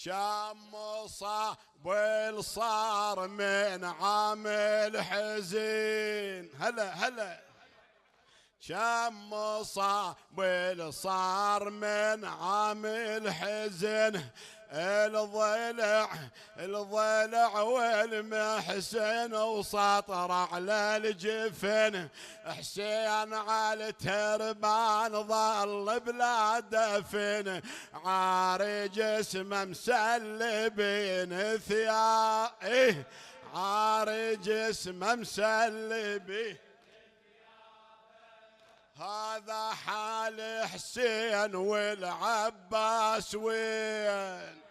كم مصاب صار من عامل حزين. هلا هلا. كم مصاب صار من عامل حزن، الضلع والمحسن وسطر على الجفن. حسين على التربان ظل بلا دفن، عاري جسمه مسلبين ثياب، عاري جسمه مسلبين. هذا حال حسين والعباس وين،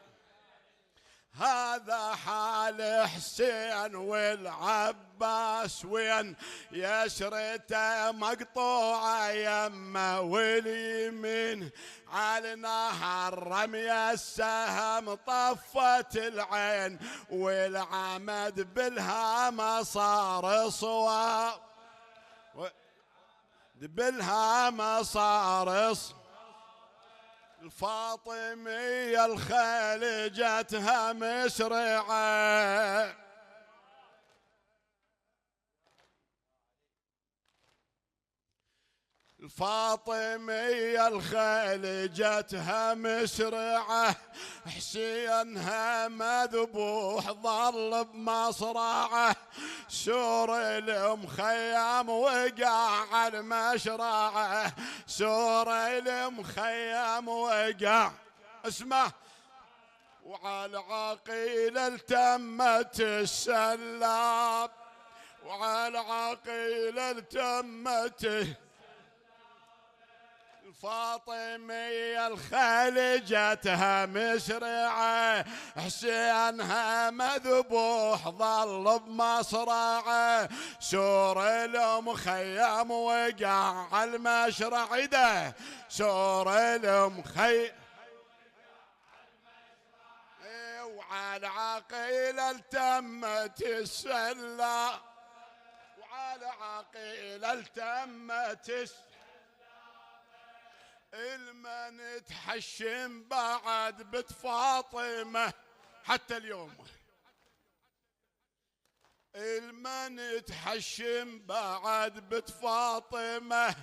هذا حال حسين والعباس وين. يسرته مقطوعة يمه واليمين، على نهر رمي السهم طفت العين، والعمد بالهامة صار صواب، بالهامة صار الفاطمية الخيل جتها مسرعة، الفاطمية الخيل جتها مسرعة. حسينها مذبوح ظل بمصرعه، سور المخيم وقع على المشرعه، سور المخيم وقع. اسمع. وعلى عقيل التمت السلاب، وعلى عقيل التمت الفاطمية الخيل جتها مسرعة. حسينها مذبوح ظل بمصرعه، سور المخيم وقع على المشرع ده، سور المخيم وعلى عقيل التمت السلا، وعلى عقيل التمت السلا. المن تحشم بعد بنت فاطمة حتى اليوم، المن تحشم بعد بنت فاطمة.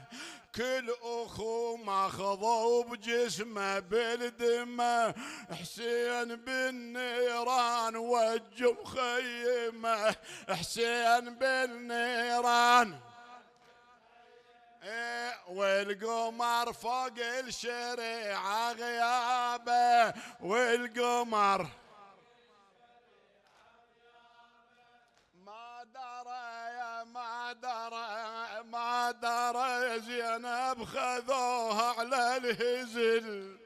كل اخو ماخذوا بجسمه بالدمه، حسين بالنيران وجه مخيمه، حسين بالنيران والقمر فوق الشريعة غيابه، والقمر ما درى ما درى زينب خذوها على الهزل،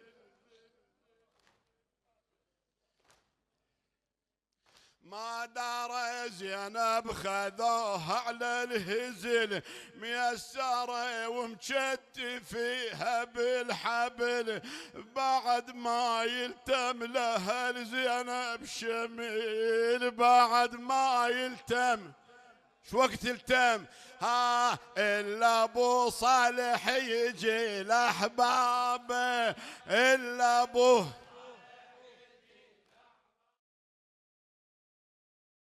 ما دار زينب خذوها على الهزل. ميسرة ومشتفيها بالحبل، بعد ما يلتم لها لزينب شميل، بعد ما يلتم. شو وقت التم؟ ها إلا أبو صالح يجي لأحبابه، إلا أبوه